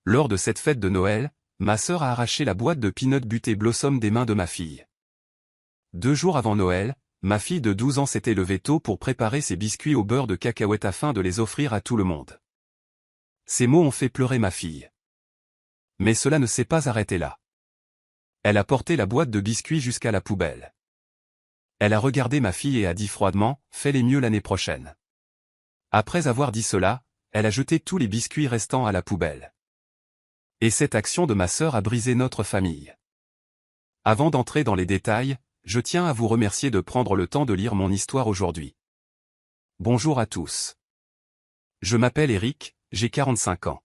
Lors de cette fête de Noël, ma sœur a arraché la boîte de peanut butter blossom des mains de ma fille. 2 jours avant Noël, ma fille de 12 ans s'était levée tôt pour préparer ses biscuits au beurre de cacahuète afin de les offrir à tout le monde. Ces mots ont fait pleurer ma fille. Mais cela ne s'est pas arrêté là. Elle a porté la boîte de biscuits jusqu'à la poubelle. Elle a regardé ma fille et a dit froidement « Fais-les mieux l'année prochaine ». Après avoir dit cela, elle a jeté tous les biscuits restants à la poubelle. Et cette action de ma sœur a brisé notre famille. Avant d'entrer dans les détails, je tiens à vous remercier de prendre le temps de lire mon histoire aujourd'hui. Bonjour à tous. Je m'appelle Eric, j'ai 45 ans.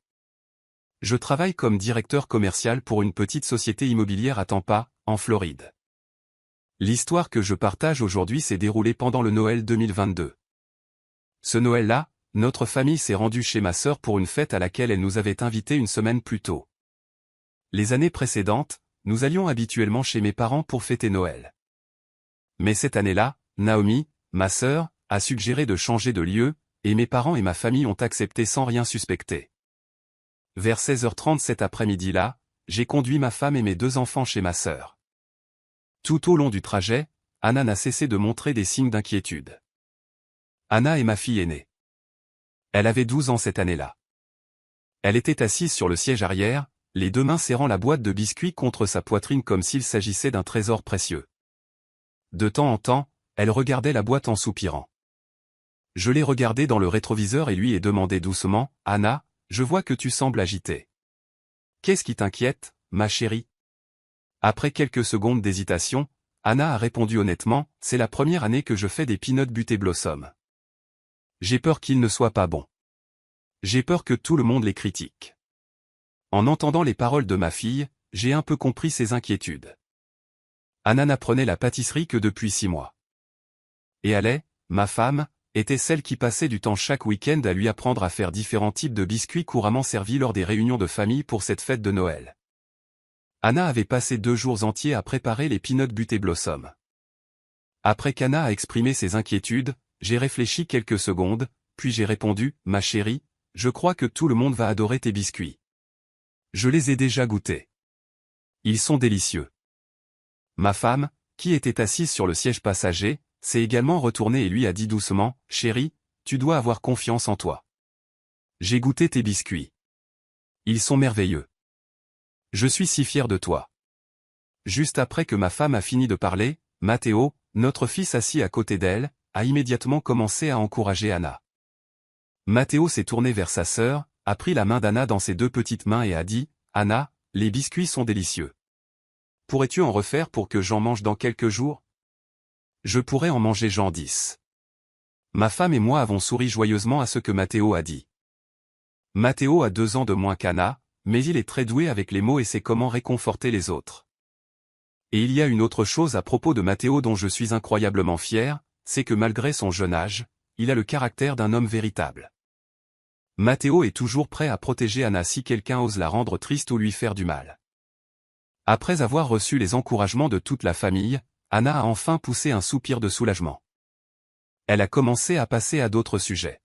Je travaille comme directeur commercial pour une petite société immobilière à Tampa, en Floride. L'histoire que je partage aujourd'hui s'est déroulée pendant le Noël 2022. Ce Noël-là, notre famille s'est rendue chez ma sœur pour une fête à laquelle elle nous avait invités une semaine plus tôt. Les années précédentes, nous allions habituellement chez mes parents pour fêter Noël. Mais cette année-là, Naomi, ma sœur, a suggéré de changer de lieu, et mes parents et ma famille ont accepté sans rien suspecter. Vers 16h30 cet après-midi-là, j'ai conduit ma femme et mes 2 enfants chez ma sœur. Tout au long du trajet, Anna n'a cessé de montrer des signes d'inquiétude. Anna est ma fille aînée. Elle avait 12 ans cette année-là. Elle était assise sur le siège arrière, les 2 mains serrant la boîte de biscuits contre sa poitrine comme s'il s'agissait d'un trésor précieux. De temps en temps, elle regardait la boîte en soupirant. Je l'ai regardée dans le rétroviseur et lui ai demandé doucement, « Anna, je vois que tu sembles agitée. Qu'est-ce qui t'inquiète, ma chérie ?» Après quelques secondes d'hésitation, Anna a répondu honnêtement, « C'est la première année que je fais des peanut butter blossom. J'ai peur qu'ils ne soient pas bons. J'ai peur que tout le monde les critique. » En entendant les paroles de ma fille, j'ai un peu compris ses inquiétudes. Anna n'apprenait la pâtisserie que depuis 6 mois. Et elle, ma femme, était celle qui passait du temps chaque week-end à lui apprendre à faire différents types de biscuits couramment servis lors des réunions de famille pour cette fête de Noël. Anna avait passé 2 jours entiers à préparer les peanut butter blossom. Après qu'Anna a exprimé ses inquiétudes, j'ai réfléchi quelques secondes, puis j'ai répondu, « Ma chérie, je crois que tout le monde va adorer tes biscuits. Je les ai déjà goûtés. Ils sont délicieux. » Ma femme, qui était assise sur le siège passager, s'est également retournée et lui a dit doucement, « Chérie, tu dois avoir confiance en toi. J'ai goûté tes biscuits. Ils sont merveilleux. Je suis si fier de toi. » Juste après que ma femme a fini de parler, Matteo, notre fils assis à côté d'elle, a immédiatement commencé à encourager Anna. Matteo s'est tourné vers sa sœur, a pris la main d'Anna dans ses 2 petites mains et a dit, « Anna, les biscuits sont délicieux. Pourrais-tu en refaire pour que j'en mange dans quelques jours ? Je pourrais en manger j'en 10. » Ma femme et moi avons souri joyeusement à ce que Matteo a dit. Matteo a 2 ans de moins qu'Anna, mais il est très doué avec les mots et sait comment réconforter les autres. Et il y a une autre chose à propos de Matteo dont je suis incroyablement fier, c'est que malgré son jeune âge, il a le caractère d'un homme véritable. Matteo est toujours prêt à protéger Anna si quelqu'un ose la rendre triste ou lui faire du mal. Après avoir reçu les encouragements de toute la famille, Anna a enfin poussé un soupir de soulagement. Elle a commencé à passer à d'autres sujets.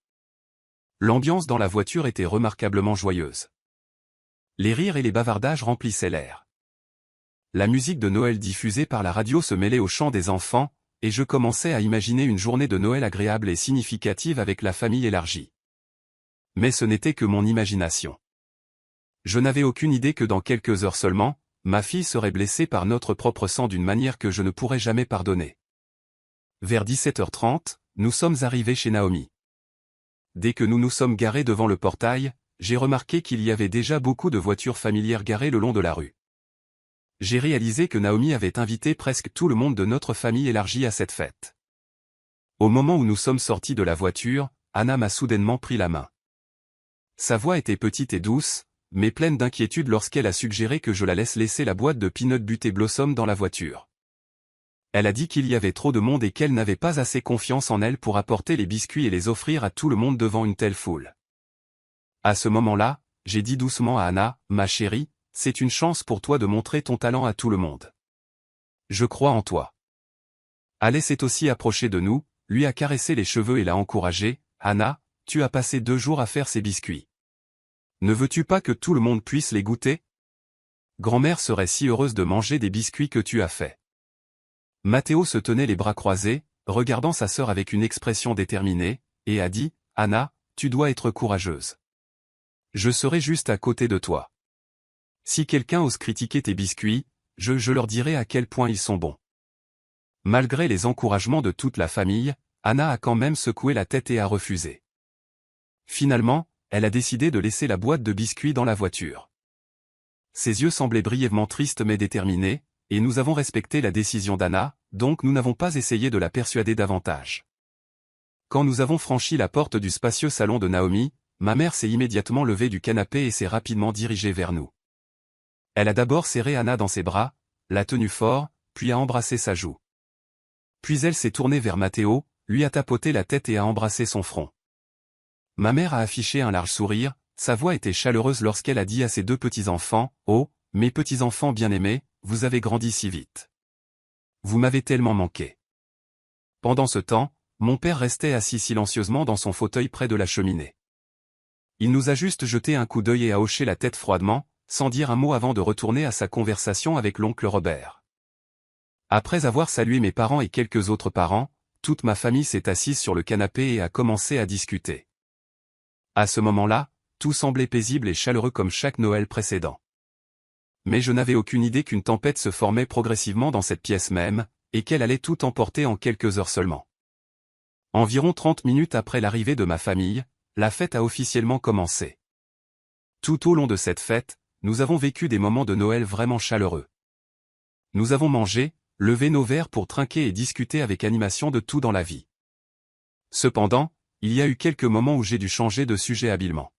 L'ambiance dans la voiture était remarquablement joyeuse. Les rires et les bavardages remplissaient l'air. La musique de Noël diffusée par la radio se mêlait au chant des enfants, et je commençais à imaginer une journée de Noël agréable et significative avec la famille élargie. Mais ce n'était que mon imagination. Je n'avais aucune idée que dans quelques heures seulement, ma fille serait blessée par notre propre sang d'une manière que je ne pourrais jamais pardonner. Vers 17h30, nous sommes arrivés chez Naomi. Dès que nous nous sommes garés devant le portail, j'ai remarqué qu'il y avait déjà beaucoup de voitures familières garées le long de la rue. J'ai réalisé que Naomi avait invité presque tout le monde de notre famille élargie à cette fête. Au moment où nous sommes sortis de la voiture, Anna m'a soudainement pris la main. Sa voix était petite et douce, mais pleine d'inquiétude lorsqu'elle a suggéré que je la laisser la boîte de peanut butter blossom dans la voiture. Elle a dit qu'il y avait trop de monde et qu'elle n'avait pas assez confiance en elle pour apporter les biscuits et les offrir à tout le monde devant une telle foule. À ce moment-là, j'ai dit doucement à Anna, « Ma chérie, c'est une chance pour toi de montrer ton talent à tout le monde. Je crois en toi. » Alès s'est aussi approché de nous, lui a caressé les cheveux et l'a encouragé, « Anna, tu as passé 2 jours à faire ces biscuits. Ne veux-tu pas que tout le monde puisse les goûter? Grand-mère serait si heureuse de manger des biscuits que tu as faits. Matteo se tenait les bras croisés, regardant sa sœur avec une expression déterminée, et a dit, « Anna, tu dois être courageuse. Je serai juste à côté de toi. Si quelqu'un ose critiquer tes biscuits, je leur dirai à quel point ils sont bons. » Malgré les encouragements de toute la famille, Anna a quand même secoué la tête et a refusé. Finalement, elle a décidé de laisser la boîte de biscuits dans la voiture. Ses yeux semblaient brièvement tristes mais déterminés, et nous avons respecté la décision d'Anna, donc nous n'avons pas essayé de la persuader davantage. Quand nous avons franchi la porte du spacieux salon de Naomi, ma mère s'est immédiatement levée du canapé et s'est rapidement dirigée vers nous. Elle a d'abord serré Anna dans ses bras, l'a tenue fort, puis a embrassé sa joue. Puis elle s'est tournée vers Matteo, lui a tapoté la tête et a embrassé son front. Ma mère a affiché un large sourire, sa voix était chaleureuse lorsqu'elle a dit à ses deux petits-enfants, « Oh, mes petits-enfants bien-aimés, vous avez grandi si vite. Vous m'avez tellement manqué. » Pendant ce temps, mon père restait assis silencieusement dans son fauteuil près de la cheminée. Il nous a juste jeté un coup d'œil et a hoché la tête froidement, sans dire un mot avant de retourner à sa conversation avec l'oncle Robert. Après avoir salué mes parents et quelques autres parents, toute ma famille s'est assise sur le canapé et a commencé à discuter. À ce moment-là, tout semblait paisible et chaleureux comme chaque Noël précédent. Mais je n'avais aucune idée qu'une tempête se formait progressivement dans cette pièce même, et qu'elle allait tout emporter en quelques heures seulement. Environ 30 minutes après l'arrivée de ma famille, la fête a officiellement commencé. Tout au long de cette fête, nous avons vécu des moments de Noël vraiment chaleureux. Nous avons mangé, levé nos verres pour trinquer et discuter avec animation de tout dans la vie. Cependant, il y a eu quelques moments où j'ai dû changer de sujet habilement.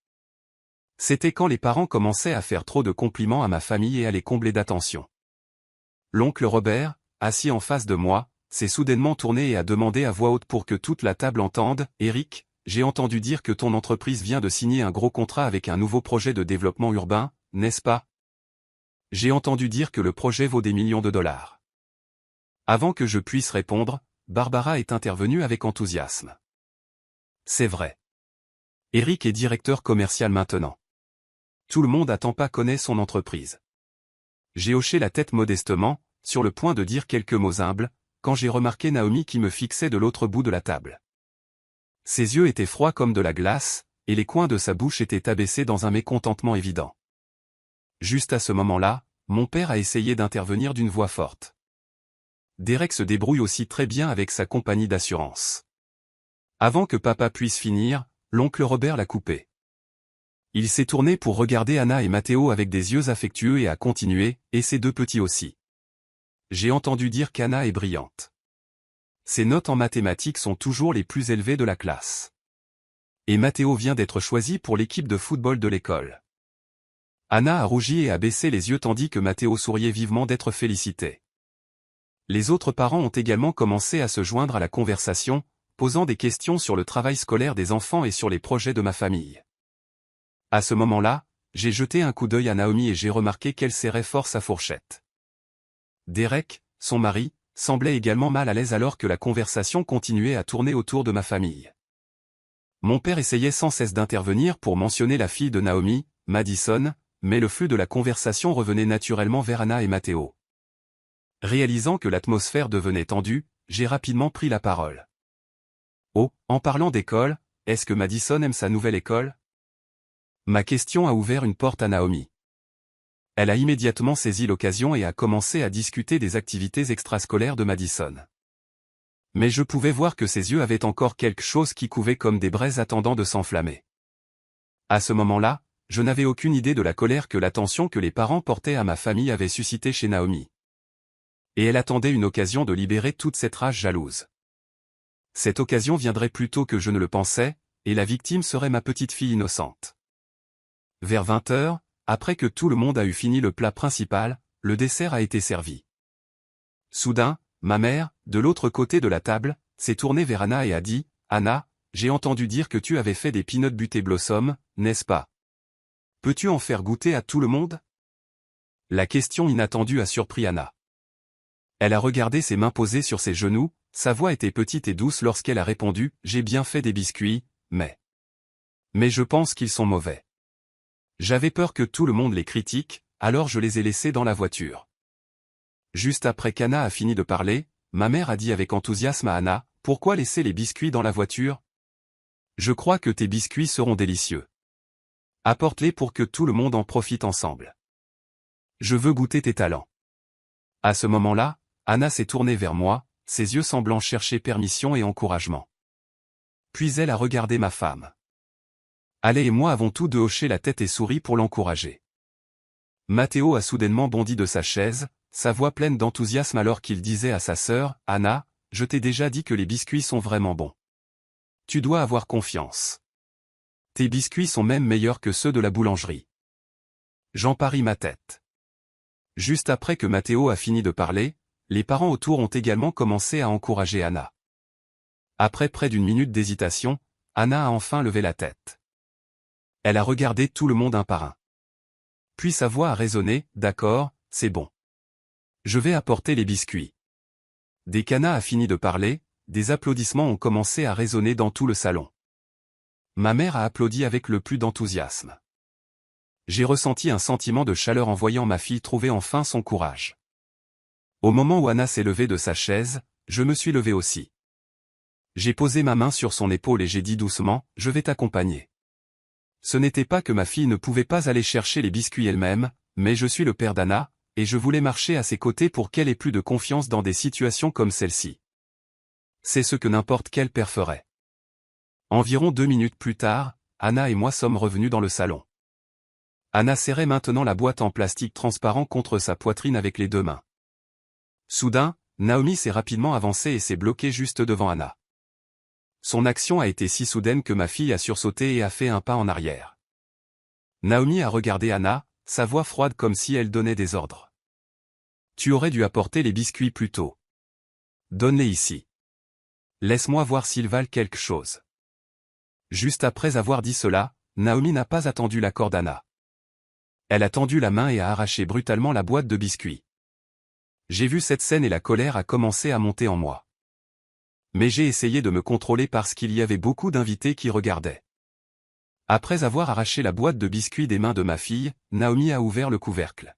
C'était quand les parents commençaient à faire trop de compliments à ma famille et à les combler d'attention. L'oncle Robert, assis en face de moi, s'est soudainement tourné et a demandé à voix haute pour que toute la table entende, « Eric, j'ai entendu dire que ton entreprise vient de signer un gros contrat avec un nouveau projet de développement urbain, n'est-ce pas? J'ai entendu dire que le projet vaut des millions de dollars. » Avant que je puisse répondre, Barbara est intervenue avec enthousiasme. « C'est vrai. Eric est directeur commercial maintenant. Tout le monde à Tampa connaît son entreprise. » J'ai hoché la tête modestement, sur le point de dire quelques mots humbles, quand j'ai remarqué Naomi qui me fixait de l'autre bout de la table. Ses yeux étaient froids comme de la glace, et les coins de sa bouche étaient abaissés dans un mécontentement évident. Juste à ce moment-là, mon père a essayé d'intervenir d'une voix forte. Derek se débrouille aussi très bien avec sa compagnie d'assurance. Avant que papa puisse finir, l'oncle Robert l'a coupé. Il s'est tourné pour regarder Anna et Matteo avec des yeux affectueux et a continué, et ses deux petits aussi. J'ai entendu dire qu'Anna est brillante. Ses notes en mathématiques sont toujours les plus élevées de la classe. Et Matteo vient d'être choisi pour l'équipe de football de l'école. Anna a rougi et a baissé les yeux tandis que Matteo souriait vivement d'être félicité. Les autres parents ont également commencé à se joindre à la conversation, posant des questions sur le travail scolaire des enfants et sur les projets de ma famille. À ce moment-là, j'ai jeté un coup d'œil à Naomi et j'ai remarqué qu'elle serrait fort sa fourchette. Derek, son mari, semblait également mal à l'aise alors que la conversation continuait à tourner autour de ma famille. Mon père essayait sans cesse d'intervenir pour mentionner la fille de Naomi, Madison, mais le flux de la conversation revenait naturellement vers Anna et Matteo. Réalisant que l'atmosphère devenait tendue, j'ai rapidement pris la parole. « Oh, en parlant d'école, est-ce que Madison aime sa nouvelle école ?» Ma question a ouvert une porte à Naomi. Elle a immédiatement saisi l'occasion et a commencé à discuter des activités extrascolaires de Madison. Mais je pouvais voir que ses yeux avaient encore quelque chose qui couvait comme des braises attendant de s'enflammer. À ce moment-là, je n'avais aucune idée de la colère que l'attention que les parents portaient à ma famille avait suscité chez Naomi. Et elle attendait une occasion de libérer toute cette rage jalouse. Cette occasion viendrait plus tôt que je ne le pensais, et la victime serait ma petite fille innocente. Vers 20 heures, après que tout le monde a eu fini le plat principal, le dessert a été servi. Soudain, ma mère, de l'autre côté de la table, s'est tournée vers Anna et a dit, « Anna, j'ai entendu dire que tu avais fait des peanut butter blossom, n'est-ce pas? Peux-tu en faire goûter à tout le monde ?» La question inattendue a surpris Anna. Elle a regardé ses mains posées sur ses genoux, sa voix était petite et douce lorsqu'elle a répondu, « J'ai bien fait des biscuits, mais je pense qu'ils sont mauvais. » J'avais peur que tout le monde les critique, alors je les ai laissés dans la voiture. Juste après qu'Anna a fini de parler, ma mère a dit avec enthousiasme à Anna, « Pourquoi laisser les biscuits dans la voiture? Je crois que tes biscuits seront délicieux. Apporte-les pour que tout le monde en profite ensemble. Je veux goûter tes talents. » À ce moment-là, Anna s'est tournée vers moi, ses yeux semblant chercher permission et encouragement. Puis elle a regardé ma femme. Ale et moi avons tous deux hoché la tête et souri pour l'encourager. Matteo a soudainement bondi de sa chaise, sa voix pleine d'enthousiasme alors qu'il disait à sa sœur, « Anna, je t'ai déjà dit que les biscuits sont vraiment bons. Tu dois avoir confiance. Tes biscuits sont même meilleurs que ceux de la boulangerie. » J'en parie ma tête. Juste après que Matteo a fini de parler, les parents autour ont également commencé à encourager Anna. Après près d'une minute d'hésitation, Anna a enfin levé la tête. Elle a regardé tout le monde un par un. Puis sa voix a résonné, « D'accord, c'est bon. Je vais apporter les biscuits. » Dès qu'Anna a fini de parler, des applaudissements ont commencé à résonner dans tout le salon. Ma mère a applaudi avec le plus d'enthousiasme. J'ai ressenti un sentiment de chaleur en voyant ma fille trouver enfin son courage. Au moment où Anna s'est levée de sa chaise, je me suis levé aussi. J'ai posé ma main sur son épaule et j'ai dit doucement, « Je vais t'accompagner. » Ce n'était pas que ma fille ne pouvait pas aller chercher les biscuits elle-même, mais je suis le père d'Anna, et je voulais marcher à ses côtés pour qu'elle ait plus de confiance dans des situations comme celle-ci. C'est ce que n'importe quel père ferait. Environ 2 minutes plus tard, Anna et moi sommes revenus dans le salon. Anna serrait maintenant la boîte en plastique transparent contre sa poitrine avec les 2 mains. Soudain, Naomi s'est rapidement avancée et s'est bloquée juste devant Anna. Son action a été si soudaine que ma fille a sursauté et a fait un pas en arrière. Naomi a regardé Anna, sa voix froide comme si elle donnait des ordres. « Tu aurais dû apporter les biscuits plus tôt. Donne-les ici. Laisse-moi voir s'ils valent quelque chose. » Juste après avoir dit cela, Naomi n'a pas attendu l'accord d'Anna. Elle a tendu la main et a arraché brutalement la boîte de biscuits. J'ai vu cette scène et la colère a commencé à monter en moi. Mais j'ai essayé de me contrôler parce qu'il y avait beaucoup d'invités qui regardaient. Après avoir arraché la boîte de biscuits des mains de ma fille, Naomi a ouvert le couvercle.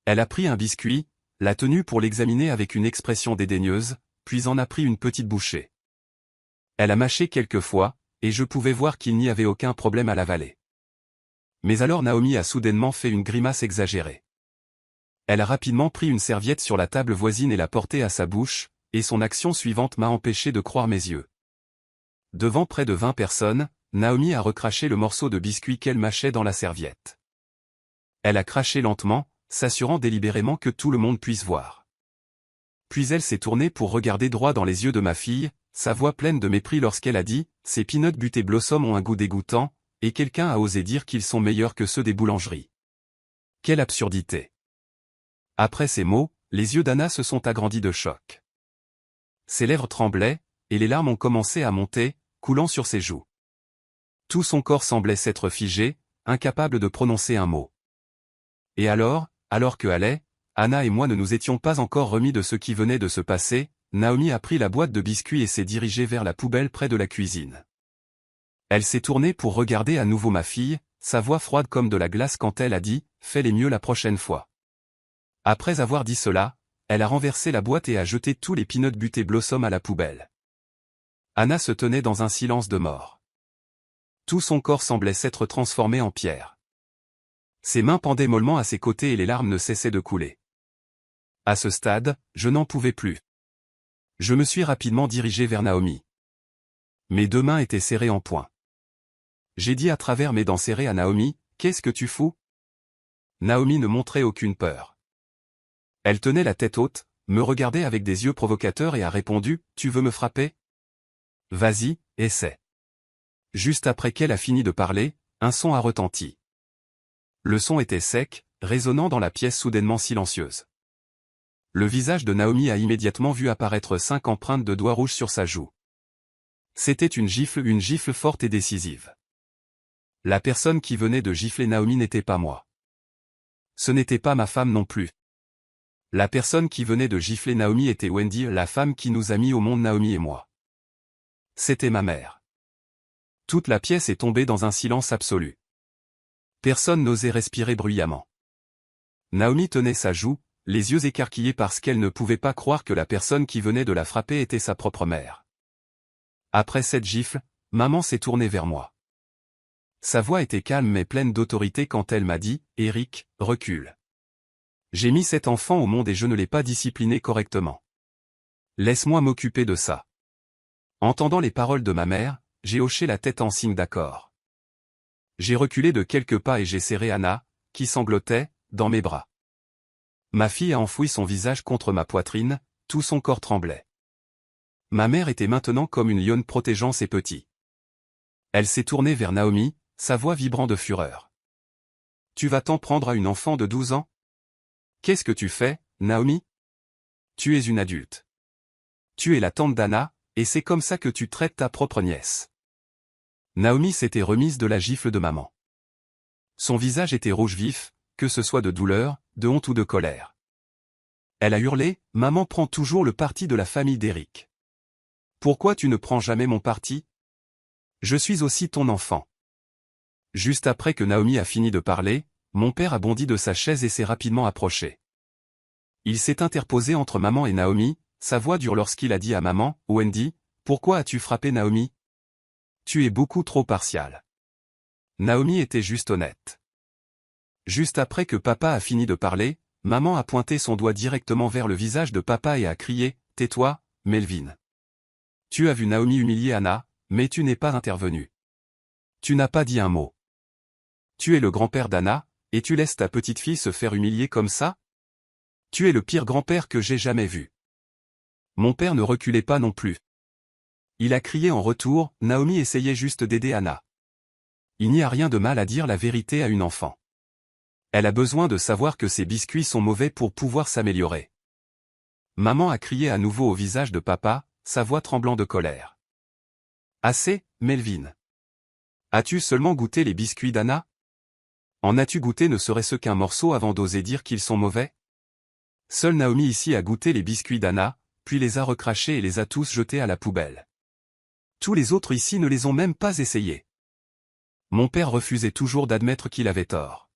Elle a pris un biscuit, l'a tenu pour l'examiner avec une expression dédaigneuse, puis en a pris une petite bouchée. Elle a mâché quelques fois, et je pouvais voir qu'il n'y avait aucun problème à l'avaler. Mais alors Naomi a soudainement fait une grimace exagérée. Elle a rapidement pris une serviette sur la table voisine et l'a portée à sa bouche, et son action suivante m'a empêché de croire mes yeux. Devant près de 20 personnes, Naomi a recraché le morceau de biscuit qu'elle mâchait dans la serviette. Elle a craché lentement, s'assurant délibérément que tout le monde puisse voir. Puis elle s'est tournée pour regarder droit dans les yeux de ma fille, sa voix pleine de mépris lorsqu'elle a dit « Ces peanuts butés Blossom ont un goût dégoûtant, et quelqu'un a osé dire qu'ils sont meilleurs que ceux des boulangeries. Quelle absurdité !» Après ces mots, les yeux d'Anna se sont agrandis de choc. Ses lèvres tremblaient, et les larmes ont commencé à monter, coulant sur ses joues. Tout son corps semblait s'être figé, incapable de prononcer un mot. Et alors que Anna et moi ne nous étions pas encore remis de ce qui venait de se passer, Naomi a pris la boîte de biscuits et s'est dirigée vers la poubelle près de la cuisine. Elle s'est tournée pour regarder à nouveau ma fille, sa voix froide comme de la glace quand elle a dit « Fais-les mieux la prochaine fois. » Après avoir dit cela, elle a renversé la boîte et a jeté tous les peanuts butés Blossom à la poubelle. Anna se tenait dans un silence de mort. Tout son corps semblait s'être transformé en pierre. Ses mains pendaient mollement à ses côtés et les larmes ne cessaient de couler. À ce stade, je n'en pouvais plus. Je me suis rapidement dirigé vers Naomi. Mes 2 mains étaient serrées en poing. J'ai dit à travers mes dents serrées à Naomi, « Qu'est-ce que tu fous ?» Naomi ne montrait aucune peur. Elle tenait la tête haute, me regardait avec des yeux provocateurs et a répondu, « Tu veux me frapper ? Vas-y, essaie. » Juste après qu'elle a fini de parler, un son a retenti. Le son était sec, résonnant dans la pièce soudainement silencieuse. Le visage de Naomi a immédiatement vu apparaître 5 empreintes de doigts rouges sur sa joue. C'était une gifle forte et décisive. La personne qui venait de gifler Naomi n'était pas moi. Ce n'était pas ma femme non plus. La personne qui venait de gifler Naomi était Wendy, la femme qui nous a mis au monde Naomi et moi. C'était ma mère. Toute la pièce est tombée dans un silence absolu. Personne n'osait respirer bruyamment. Naomi tenait sa joue, les yeux écarquillés parce qu'elle ne pouvait pas croire que la personne qui venait de la frapper était sa propre mère. Après cette gifle, maman s'est tournée vers moi. Sa voix était calme mais pleine d'autorité quand elle m'a dit « Eric, recule. J'ai mis cet enfant au monde et je ne l'ai pas discipliné correctement. Laisse-moi m'occuper de ça. » Entendant les paroles de ma mère, j'ai hoché la tête en signe d'accord. J'ai reculé de quelques pas et j'ai serré Anna, qui sanglotait, dans mes bras. Ma fille a enfoui son visage contre ma poitrine, tout son corps tremblait. Ma mère était maintenant comme une lionne protégeant ses petits. Elle s'est tournée vers Naomi, sa voix vibrant de fureur. « Tu vas t'en prendre à une enfant de 12 ans? Qu'est-ce que tu fais, Naomi? Tu es une adulte. Tu es la tante d'Anna, et c'est comme ça que tu traites ta propre nièce. » Naomi s'était remise de la gifle de maman. Son visage était rouge vif, que ce soit de douleur, de honte ou de colère. Elle a hurlé, « Maman prend toujours le parti de la famille d'Eric. Pourquoi tu ne prends jamais mon parti? Je suis aussi ton enfant. » Juste après que Naomi a fini de parler, mon père a bondi de sa chaise et s'est rapidement approché. Il s'est interposé entre maman et Naomi, sa voix dure lorsqu'il a dit à maman, « Wendy, pourquoi as-tu frappé Naomi? Tu es beaucoup trop partiale. » Naomi était juste honnête. Juste après que papa a fini de parler, maman a pointé son doigt directement vers le visage de papa et a crié, « Tais-toi, Melvin. Tu as vu Naomi humilier Anna, mais tu n'es pas intervenu. Tu n'as pas dit un mot. Tu es le grand-père d'Anna, et tu laisses ta petite fille se faire humilier comme ça? Tu es le pire grand-père que j'ai jamais vu. » Mon père ne reculait pas non plus. Il a crié en retour, Naomi essayait juste d'aider Anna. Il n'y a rien de mal à dire la vérité à une enfant. Elle a besoin de savoir que ses biscuits sont mauvais pour pouvoir s'améliorer. Maman a crié à nouveau au visage de papa, sa voix tremblant de colère. Assez, Melvin. As-tu seulement goûté les biscuits d'Anna? En as-tu goûté ne serait-ce qu'un morceau avant d'oser dire qu'ils sont mauvais? Seule Naomi ici a goûté les biscuits d'Anna, puis les a recrachés et les a tous jetés à la poubelle. Tous les autres ici ne les ont même pas essayés. Mon père refusait toujours d'admettre qu'il avait tort.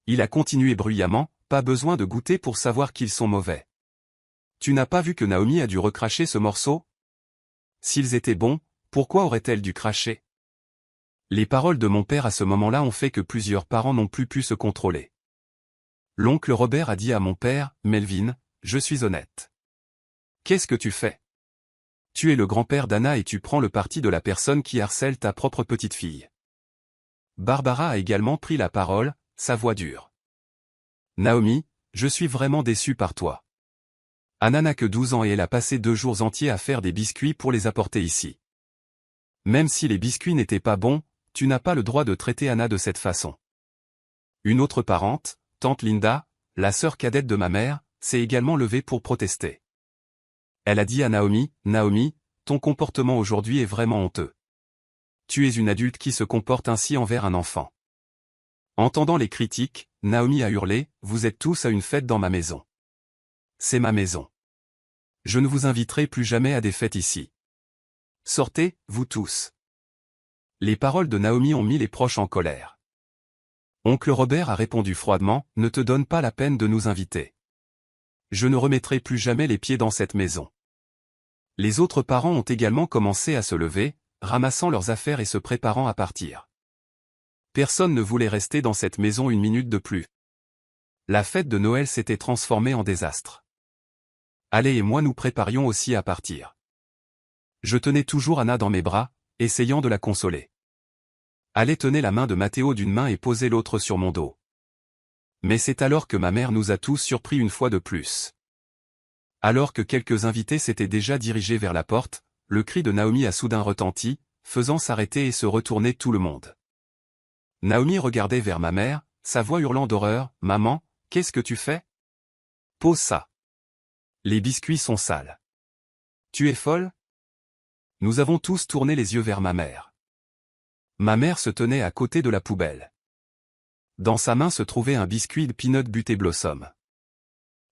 Il a continué bruyamment, pas besoin de goûter pour savoir qu'ils sont mauvais. Tu n'as pas vu que Naomi a dû recracher ce morceau? S'ils étaient bons, pourquoi aurait-elle dû cracher? Les paroles de mon père à ce moment-là ont fait que plusieurs parents n'ont plus pu se contrôler. L'oncle Robert a dit à mon père, « Melvin, je suis honnête. Qu'est-ce que tu fais? Tu es le grand-père d'Anna et tu prends le parti de la personne qui harcèle ta propre petite fille. » Barbara a également pris la parole, sa voix dure. « Naomi, je suis vraiment déçu par toi. Anna n'a que 12 ans et elle a passé 2 jours entiers à faire des biscuits pour les apporter ici. Même si les biscuits n'étaient pas bons, tu n'as pas le droit de traiter Anna de cette façon. » Une autre parente, tante Linda, la sœur cadette de ma mère, s'est également levée pour protester. Elle a dit à Naomi, « Naomi, ton comportement aujourd'hui est vraiment honteux. Tu es une adulte qui se comporte ainsi envers un enfant. » Entendant les critiques, Naomi a hurlé, « Vous êtes tous à une fête dans ma maison. C'est ma maison. Je ne vous inviterai plus jamais à des fêtes ici. Sortez, vous tous. » Les paroles de Naomi ont mis les proches en colère. Oncle Robert a répondu froidement, « Ne te donne pas la peine de nous inviter. Je ne remettrai plus jamais les pieds dans cette maison. » Les autres parents ont également commencé à se lever, ramassant leurs affaires et se préparant à partir. Personne ne voulait rester dans cette maison une minute de plus. La fête de Noël s'était transformée en désastre. Ale et moi nous préparions aussi à partir. Je tenais toujours Anna dans mes bras, essayant de la consoler. Ale tenait la main de Matteo d'une main et posait l'autre sur mon dos. Mais c'est alors que ma mère nous a tous surpris une fois de plus. Alors que quelques invités s'étaient déjà dirigés vers la porte, le cri de Naomi a soudain retenti, faisant s'arrêter et se retourner tout le monde. Naomi regardait vers ma mère, sa voix hurlant d'horreur, « Maman, qu'est-ce que tu fais? Pose ça. Les biscuits sont sales. Tu es folle? » Nous avons tous tourné les yeux vers ma mère. Ma mère se tenait à côté de la poubelle. Dans sa main se trouvait un biscuit de Peanut Butter Blossom.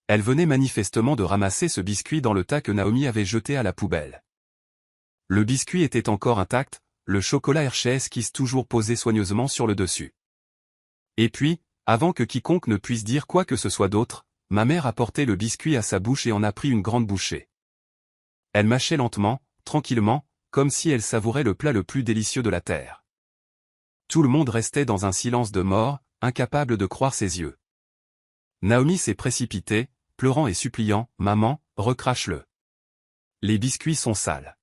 Elle venait manifestement de ramasser ce biscuit dans le tas que Naomi avait jeté à la poubelle. Le biscuit était encore intact, le chocolat Hershey's Kiss toujours posé soigneusement sur le dessus. Et puis, avant que quiconque ne puisse dire quoi que ce soit d'autre, ma mère a porté le biscuit à sa bouche et en a pris une grande bouchée. Elle mâchait lentement, tranquillement, comme si elle savourait le plat le plus délicieux de la terre. Tout le monde restait dans un silence de mort, incapable de croire ses yeux. Naomi s'est précipitée, pleurant et suppliant, « Maman, recrache-le. Les biscuits sont sales.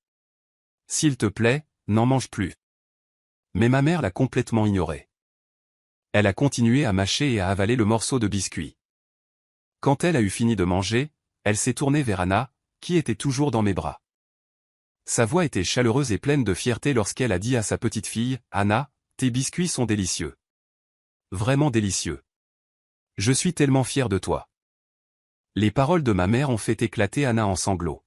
S'il te plaît, n'en mange plus. » Mais ma mère l'a complètement ignoré. Elle a continué à mâcher et à avaler le morceau de biscuit. Quand elle a eu fini de manger, elle s'est tournée vers Anna, qui était toujours dans mes bras. Sa voix était chaleureuse et pleine de fierté lorsqu'elle a dit à sa petite fille, « Anna, tes biscuits sont délicieux. Vraiment délicieux. Je suis tellement fière de toi. » Les paroles de ma mère ont fait éclater Anna en sanglots.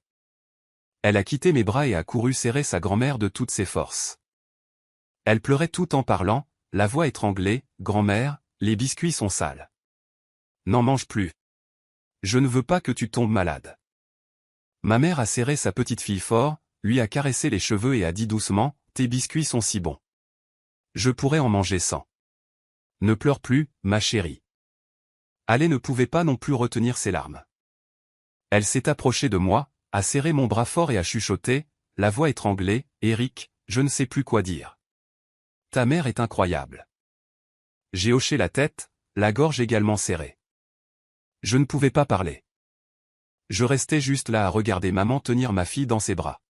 Elle a quitté mes bras et a couru serrer sa grand-mère de toutes ses forces. Elle pleurait tout en parlant, la voix étranglée, « Grand-mère, les biscuits sont sales. N'en mange plus. Je ne veux pas que tu tombes malade. » Ma mère a serré sa petite fille fort, lui a caressé les cheveux et a dit doucement, « Tes biscuits sont si bons. Je pourrais en manger 100. Ne pleure plus, ma chérie. » Alé ne pouvait pas non plus retenir ses larmes. Elle s'est approchée de moi, a serré mon bras fort et a chuchoté, la voix étranglée, « Eric, je ne sais plus quoi dire. Ta mère est incroyable. » J'ai hoché la tête, la gorge également serrée. Je ne pouvais pas parler. Je restais juste là à regarder maman tenir ma fille dans ses bras.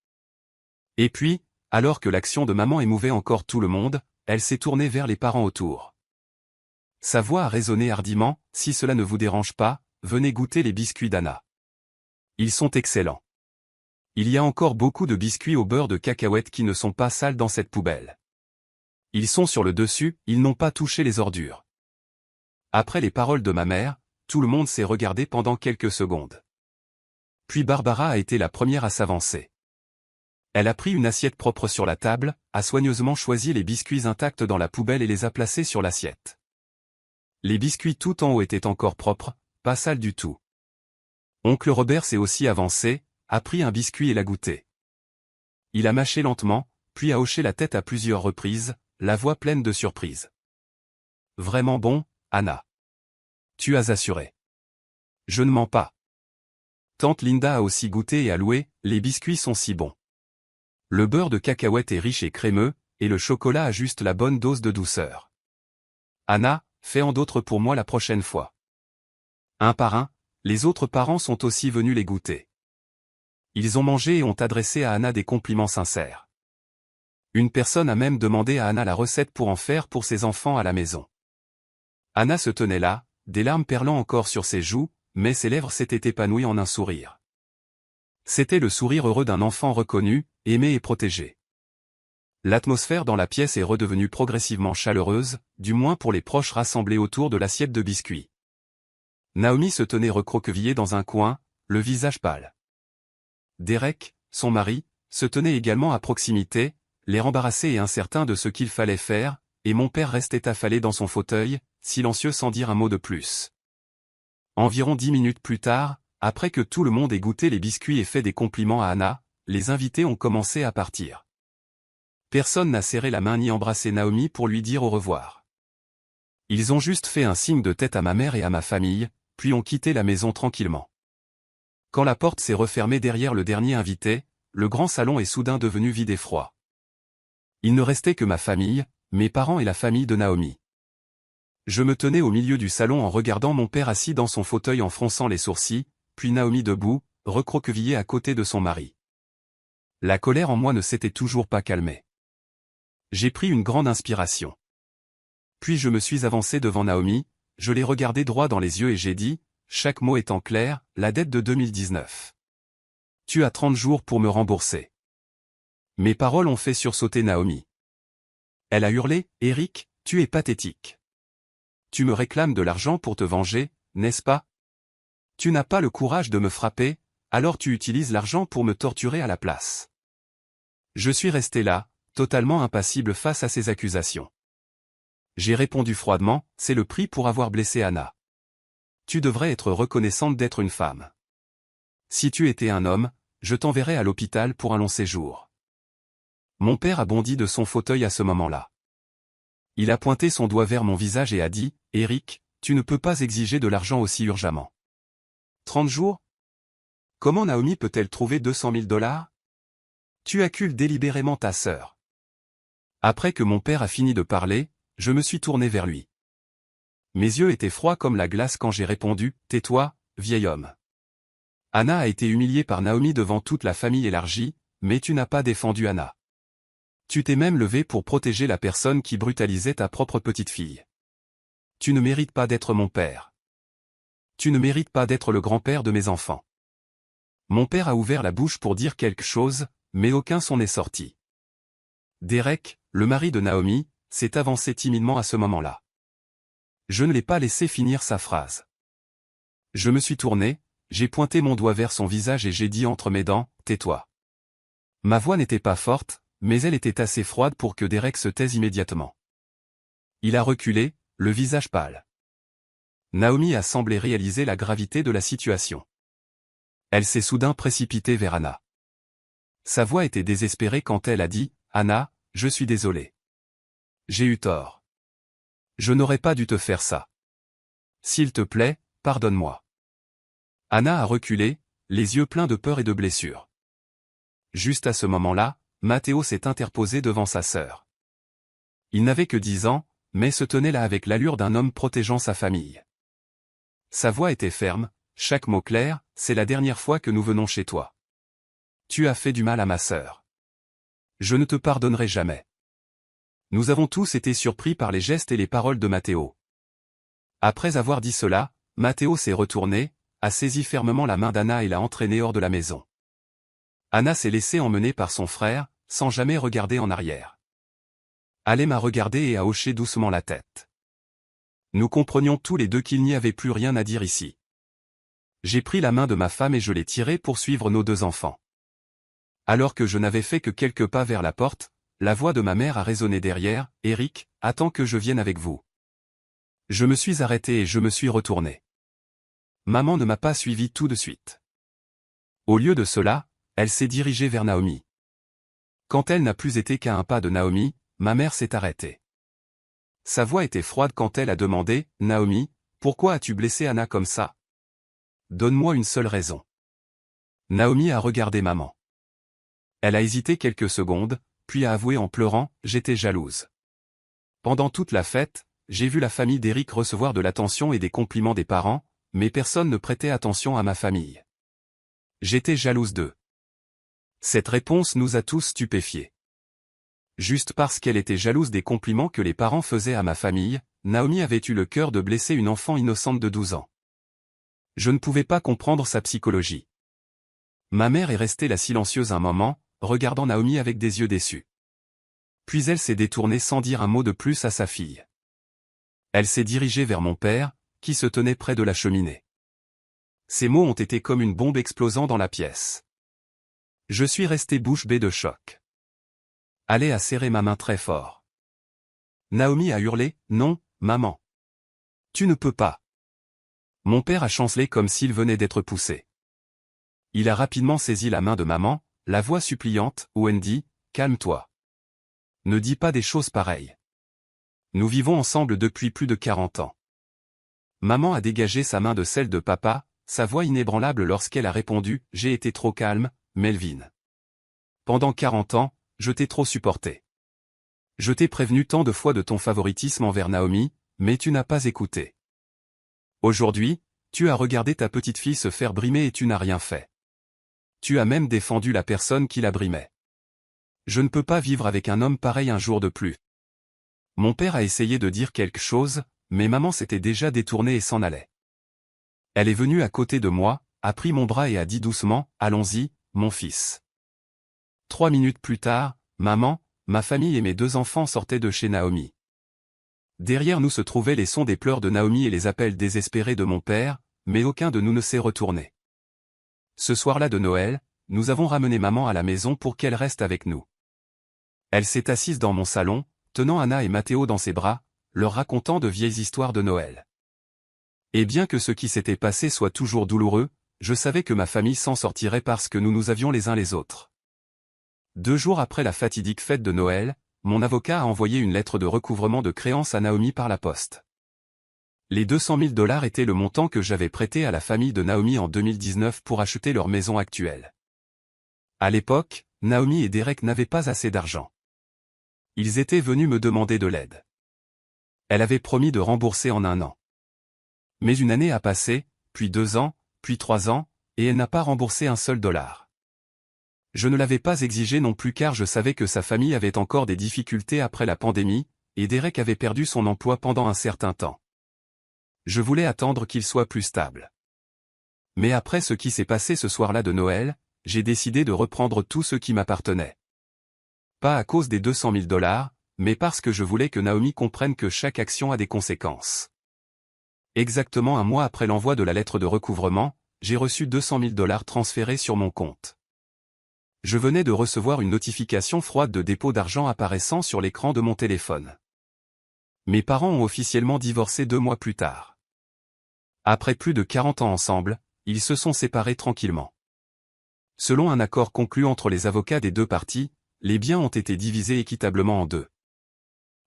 Et puis, alors que l'action de maman émouvait encore tout le monde, elle s'est tournée vers les parents autour. Sa voix a résonné hardiment, « Si cela ne vous dérange pas, venez goûter les biscuits d'Anna. Ils sont excellents. Il y a encore beaucoup de biscuits au beurre de cacahuète qui ne sont pas sales dans cette poubelle. Ils sont sur le dessus, ils n'ont pas touché les ordures. » Après les paroles de ma mère, tout le monde s'est regardé pendant quelques secondes. Puis Barbara a été la première à s'avancer. Elle a pris une assiette propre sur la table, a soigneusement choisi les biscuits intacts dans la poubelle et les a placés sur l'assiette. Les biscuits tout en haut étaient encore propres, pas sales du tout. Oncle Robert s'est aussi avancé, a pris un biscuit et l'a goûté. Il a mâché lentement, puis a hoché la tête à plusieurs reprises, la voix pleine de surprise. « Vraiment bon, Anna. Tu as assuré. Je ne mens pas. » Tante Linda a aussi goûté et a loué, « Les biscuits sont si bons. Le beurre de cacahuète est riche et crémeux, et le chocolat a juste la bonne dose de douceur. Anna, fais-en d'autres pour moi la prochaine fois. » Un par un, les autres parents sont aussi venus les goûter. Ils ont mangé et ont adressé à Anna des compliments sincères. Une personne a même demandé à Anna la recette pour en faire pour ses enfants à la maison. Anna se tenait là, des larmes perlant encore sur ses joues, mais ses lèvres s'étaient épanouies en un sourire. C'était le sourire heureux d'un enfant reconnu, aimé et protégé. L'atmosphère dans la pièce est redevenue progressivement chaleureuse, du moins pour les proches rassemblés autour de l'assiette de biscuits. Naomi se tenait recroquevillée dans un coin, le visage pâle. Derek, son mari, se tenait également à proximité, l'air embarrassé et incertain de ce qu'il fallait faire, et mon père restait affalé dans son fauteuil, silencieux sans dire un mot de plus. Environ 10 minutes plus tard, après que tout le monde ait goûté les biscuits et fait des compliments à Anna, les invités ont commencé à partir. Personne n'a serré la main ni embrassé Naomi pour lui dire au revoir. Ils ont juste fait un signe de tête à ma mère et à ma famille, puis ont quitté la maison tranquillement. Quand la porte s'est refermée derrière le dernier invité, le grand salon est soudain devenu vide et froid. Il ne restait que ma famille, mes parents et la famille de Naomi. Je me tenais au milieu du salon en regardant mon père assis dans son fauteuil en fronçant les sourcils, puis Naomi debout, recroquevillée à côté de son mari. La colère en moi ne s'était toujours pas calmée. J'ai pris une grande inspiration. Puis je me suis avancé devant Naomi, je l'ai regardée droit dans les yeux et j'ai dit, chaque mot étant clair, la dette de 2019. Tu as 30 jours pour me rembourser. Mes paroles ont fait sursauter Naomi. Elle a hurlé, Eric, tu es pathétique. Tu me réclames de l'argent pour te venger, n'est-ce pas? Tu n'as pas le courage de me frapper, alors tu utilises l'argent pour me torturer à la place. Je suis resté là, totalement impassible face à ces accusations. J'ai répondu froidement, c'est le prix pour avoir blessé Anna. Tu devrais être reconnaissante d'être une femme. Si tu étais un homme, je t'enverrais à l'hôpital pour un long séjour. Mon père a bondi de son fauteuil à ce moment-là. Il a pointé son doigt vers mon visage et a dit, « Eric, tu ne peux pas exiger de l'argent aussi urgemment. 30 jours? Comment Naomi peut-elle trouver 200 000 $? Tu accules délibérément ta sœur. » Après que mon père a fini de parler, je me suis tourné vers lui. Mes yeux étaient froids comme la glace quand j'ai répondu, « Tais-toi, vieil homme. Anna a été humiliée par Naomi devant toute la famille élargie, mais tu n'as pas défendu Anna. Tu t'es même levé pour protéger la personne qui brutalisait ta propre petite fille. Tu ne mérites pas d'être mon père. Tu ne mérites pas d'être le grand-père de mes enfants. » Mon père a ouvert la bouche pour dire quelque chose, mais aucun son n'est sorti. Derek, le mari de Naomi, s'est avancé timidement à ce moment-là. Je ne l'ai pas laissé finir sa phrase. Je me suis tourné, j'ai pointé mon doigt vers son visage et j'ai dit entre mes dents, « Tais-toi. » Ma voix n'était pas forte, mais elle était assez froide pour que Derek se taise immédiatement. Il a reculé, le visage pâle. Naomi a semblé réaliser la gravité de la situation. Elle s'est soudain précipitée vers Anna. Sa voix était désespérée quand elle a dit, « Anna, je suis désolée. J'ai eu tort. Je n'aurais pas dû te faire ça. S'il te plaît, pardonne-moi. » Anna a reculé, les yeux pleins de peur et de blessure. Juste à ce moment-là, Matteo s'est interposé devant sa sœur. Il n'avait que 10 ans, mais se tenait là avec l'allure d'un homme protégeant sa famille. Sa voix était ferme, chaque mot clair, « C'est la dernière fois que nous venons chez toi. Tu as fait du mal à ma sœur. Je ne te pardonnerai jamais. » Nous avons tous été surpris par les gestes et les paroles de Matteo. Après avoir dit cela, Matteo s'est retourné, a saisi fermement la main d'Anna et l'a entraînée hors de la maison. Anna s'est laissée emmener par son frère, sans jamais regarder en arrière. Ale m'a regardé et a hoché doucement la tête. Nous comprenions tous les deux qu'il n'y avait plus rien à dire ici. J'ai pris la main de ma femme et je l'ai tirée pour suivre nos 2 enfants. Alors que je n'avais fait que quelques pas vers la porte, la voix de ma mère a résonné derrière, « Eric, attends que je vienne avec vous. » Je me suis arrêté et je me suis retourné. Maman ne m'a pas suivi tout de suite. Au lieu de cela, elle s'est dirigée vers Naomi. Quand elle n'a plus été qu'à un pas de Naomi, ma mère s'est arrêtée. Sa voix était froide quand elle a demandé, « Naomi, pourquoi as-tu blessé Anna comme ça? Donne-moi une seule raison. » Naomi a regardé maman. Elle a hésité quelques secondes, puis a avoué en pleurant, « J'étais jalouse. Pendant toute la fête, j'ai vu la famille d'Eric recevoir de l'attention et des compliments des parents, mais personne ne prêtait attention à ma famille. J'étais jalouse d'eux. » Cette réponse nous a tous stupéfiés. Juste parce qu'elle était jalouse des compliments que les parents faisaient à ma famille, Naomi avait eu le cœur de blesser une enfant innocente de 12 ans. Je ne pouvais pas comprendre sa psychologie. Ma mère est restée là silencieuse un moment, regardant Naomi avec des yeux déçus. Puis elle s'est détournée sans dire un mot de plus à sa fille. Elle s'est dirigée vers mon père, qui se tenait près de la cheminée. Ces mots ont été comme une bombe explosant dans la pièce. Je suis resté bouche bée de choc. Ale a serré ma main très fort. Naomi a hurlé, « Non, maman. Tu ne peux pas. » Mon père a chancelé comme s'il venait d'être poussé. Il a rapidement saisi la main de maman, la voix suppliante, « Wendy, calme-toi. Ne dis pas des choses pareilles. Nous vivons ensemble depuis plus de 40 ans. » Maman a dégagé sa main de celle de papa, sa voix inébranlable lorsqu'elle a répondu, « J'ai été trop calme, Melvin. Pendant 40 ans, je t'ai trop supporté. Je t'ai prévenu tant de fois de ton favoritisme envers Naomi, mais tu n'as pas écouté. Aujourd'hui, tu as regardé ta petite fille se faire brimer et tu n'as rien fait. Tu as même défendu la personne qui la brimait. Je ne peux pas vivre avec un homme pareil un jour de plus. » Mon père a essayé de dire quelque chose, mais maman s'était déjà détournée et s'en allait. Elle est venue à côté de moi, a pris mon bras et a dit doucement, « Allons-y, mon fils. » 3 minutes plus tard, maman, ma famille et mes 2 enfants sortaient de chez Naomi. Derrière nous se trouvaient les sons des pleurs de Naomi et les appels désespérés de mon père, mais aucun de nous ne s'est retourné. Ce soir-là de Noël, nous avons ramené maman à la maison pour qu'elle reste avec nous. Elle s'est assise dans mon salon, tenant Anna et Matteo dans ses bras, leur racontant de vieilles histoires de Noël. Et bien que ce qui s'était passé soit toujours douloureux, je savais que ma famille s'en sortirait parce que nous nous avions les uns les autres. 2 jours après la fatidique fête de Noël, mon avocat a envoyé une lettre de recouvrement de créances à Naomi par la poste. Les 200 000 $ étaient le montant que j'avais prêté à la famille de Naomi en 2019 pour acheter leur maison actuelle. À l'époque, Naomi et Derek n'avaient pas assez d'argent. Ils étaient venus me demander de l'aide. Elle avait promis de rembourser en 1 an. Mais une année a passé, puis 2 ans, puis 3 ans, et elle n'a pas remboursé un seul dollar. Je ne l'avais pas exigé non plus car je savais que sa famille avait encore des difficultés après la pandémie, et Derek avait perdu son emploi pendant un certain temps. Je voulais attendre qu'il soit plus stable. Mais après ce qui s'est passé ce soir-là de Noël, j'ai décidé de reprendre tout ce qui m'appartenait. Pas à cause des 200 000 $, mais parce que je voulais que Naomi comprenne que chaque action a des conséquences. Exactement un mois après l'envoi de la lettre de recouvrement, j'ai reçu 200 000 $ transférés sur mon compte. Je venais de recevoir une notification froide de dépôt d'argent apparaissant sur l'écran de mon téléphone. Mes parents ont officiellement divorcé 2 mois plus tard. Après plus de 40 ans ensemble, ils se sont séparés tranquillement. Selon un accord conclu entre les avocats des 2 parties, les biens ont été divisés équitablement en 2.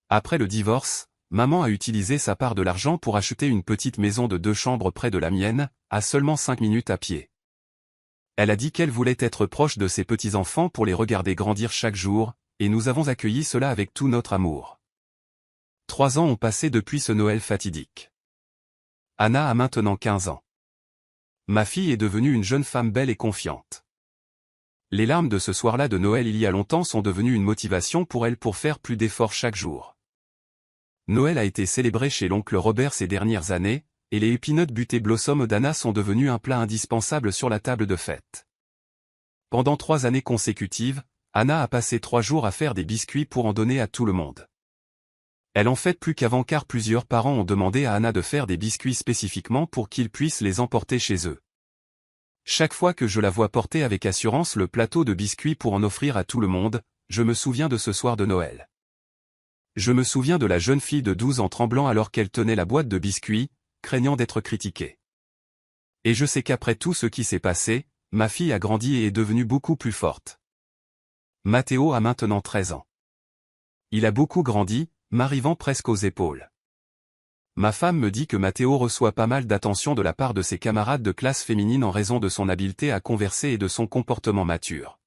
Après le divorce, maman a utilisé sa part de l'argent pour acheter une petite maison de 2 chambres près de la mienne, à seulement 5 minutes à pied. Elle a dit qu'elle voulait être proche de ses petits-enfants pour les regarder grandir chaque jour, et nous avons accueilli cela avec tout notre amour. 3 ans ont passé depuis ce Noël fatidique. Anna a maintenant 15 ans. Ma fille est devenue une jeune femme belle et confiante. Les larmes de ce soir-là de Noël il y a longtemps sont devenues une motivation pour elle pour faire plus d'efforts chaque jour. Noël a été célébré chez l'oncle Robert ces dernières années, et les peanut butter blossom d'Anna sont devenus un plat indispensable sur la table de fête. Pendant 3 années consécutives, Anna a passé 3 jours à faire des biscuits pour en donner à tout le monde. Elle en fait plus qu'avant car plusieurs parents ont demandé à Anna de faire des biscuits spécifiquement pour qu'ils puissent les emporter chez eux. Chaque fois que je la vois porter avec assurance le plateau de biscuits pour en offrir à tout le monde, je me souviens de ce soir de Noël. Je me souviens de la jeune fille de 12 ans tremblant alors qu'elle tenait la boîte de biscuits, craignant d'être critiquée. Et je sais qu'après tout ce qui s'est passé, ma fille a grandi et est devenue beaucoup plus forte. Matteo a maintenant 13 ans. Il a beaucoup grandi, m'arrivant presque aux épaules. Ma femme me dit que Matteo reçoit pas mal d'attention de la part de ses camarades de classe féminine en raison de son habileté à converser et de son comportement mature.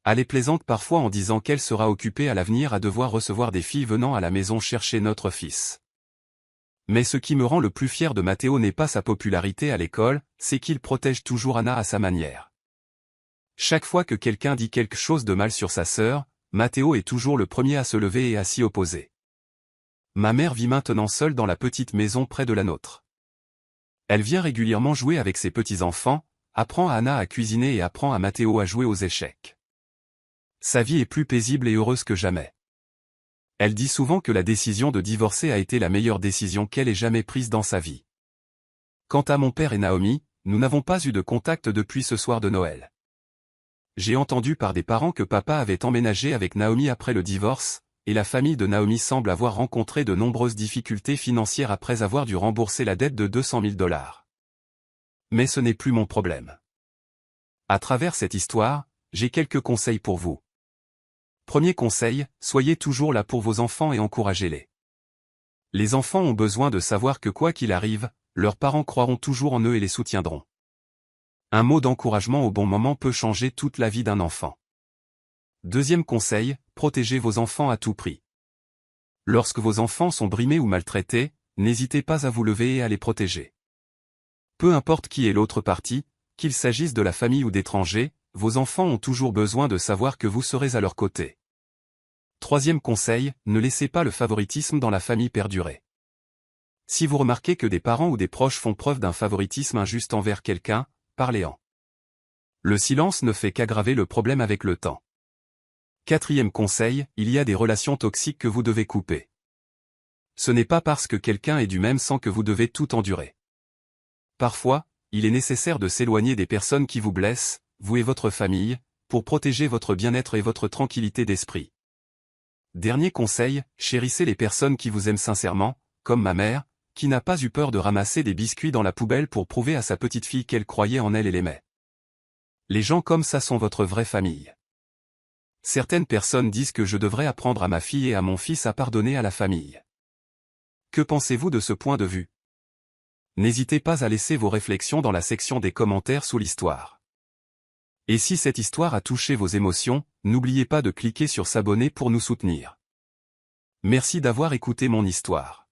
Elle est plaisante parfois en disant qu'elle sera occupée à l'avenir à devoir recevoir des filles venant à la maison chercher notre fils. Mais ce qui me rend le plus fier de Matteo n'est pas sa popularité à l'école, c'est qu'il protège toujours Anna à sa manière. Chaque fois que quelqu'un dit quelque chose de mal sur sa sœur, Matteo est toujours le premier à se lever et à s'y opposer. Ma mère vit maintenant seule dans la petite maison près de la nôtre. Elle vient régulièrement jouer avec ses petits-enfants, apprend à Anna à cuisiner et apprend à Matteo à jouer aux échecs. Sa vie est plus paisible et heureuse que jamais. Elle dit souvent que la décision de divorcer a été la meilleure décision qu'elle ait jamais prise dans sa vie. Quant à mon père et Naomi, nous n'avons pas eu de contact depuis ce soir de Noël. J'ai entendu par des parents que papa avait emménagé avec Naomi après le divorce, et la famille de Naomi semble avoir rencontré de nombreuses difficultés financières après avoir dû rembourser la dette de 200 000 $. Mais ce n'est plus mon problème. À travers cette histoire, j'ai quelques conseils pour vous. Premier conseil, soyez toujours là pour vos enfants et encouragez-les. Les enfants ont besoin de savoir que quoi qu'il arrive, leurs parents croiront toujours en eux et les soutiendront. Un mot d'encouragement au bon moment peut changer toute la vie d'un enfant. Deuxième conseil, protégez vos enfants à tout prix. Lorsque vos enfants sont brimés ou maltraités, n'hésitez pas à vous lever et à les protéger. Peu importe qui est l'autre partie, qu'il s'agisse de la famille ou d'étrangers, vos enfants ont toujours besoin de savoir que vous serez à leur côté. Troisième conseil, ne laissez pas le favoritisme dans la famille perdurer. Si vous remarquez que des parents ou des proches font preuve d'un favoritisme injuste envers quelqu'un, parlez-en. Le silence ne fait qu'aggraver le problème avec le temps. Quatrième conseil, il y a des relations toxiques que vous devez couper. Ce n'est pas parce que quelqu'un est du même sang que vous devez tout endurer. Parfois, il est nécessaire de s'éloigner des personnes qui vous blessent, vous et votre famille, pour protéger votre bien-être et votre tranquillité d'esprit. Dernier conseil, chérissez les personnes qui vous aiment sincèrement, comme ma mère, qui n'a pas eu peur de ramasser des biscuits dans la poubelle pour prouver à sa petite fille qu'elle croyait en elle et l'aimait. Les gens comme ça sont votre vraie famille. Certaines personnes disent que je devrais apprendre à ma fille et à mon fils à pardonner à la famille. Que pensez-vous de ce point de vue? N'hésitez pas à laisser vos réflexions dans la section des commentaires sous l'histoire. Et si cette histoire a touché vos émotions, n'oubliez pas de cliquer sur s'abonner pour nous soutenir. Merci d'avoir écouté mon histoire.